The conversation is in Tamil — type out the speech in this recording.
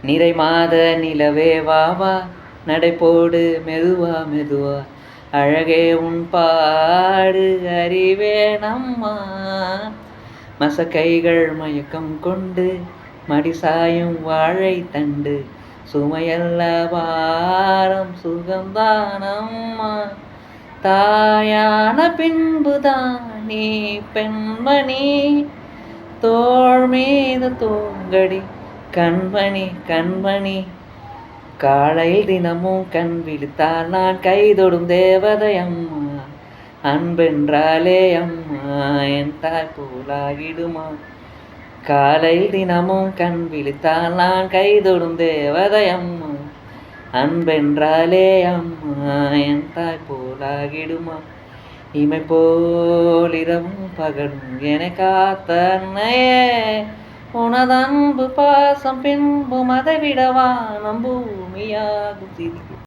நிறை மாத நிலவே வா வா, நடைபோடு மெதுவா மெதுவா, அழகே உன் பாடு அறிவேனம்மா. மசக்கைகள் மயக்கம் கொண்டு மடிசாயும் வாழை தண்டு, சுமையல்ல பாரம் சுகம்தானம்மா. தாயான பின்புதான் நீ பெண்மணி, தோள் மீது தூங்கடி கண்மணி கண்மணி. காலையில் தினமும் கண் விழித்தால் நான் கைதொடும் தேவதை அம்மா. அன்பென்றாலே அம்மா என் தாய் போலாகிடுமா. காலையில் தினமும் கண் விழித்தால் நான் கைதொடும் தேவதை அம்மா. அன்பென்றாலே அம்மா என் தாய் போலாகிடுமா. இமை போல் இரவும் பகலும் என காத்த அன்னையே, உனது அன்பு பாசம் பின்பும் அதை விடவா நம் பூமியாகும் சிறிய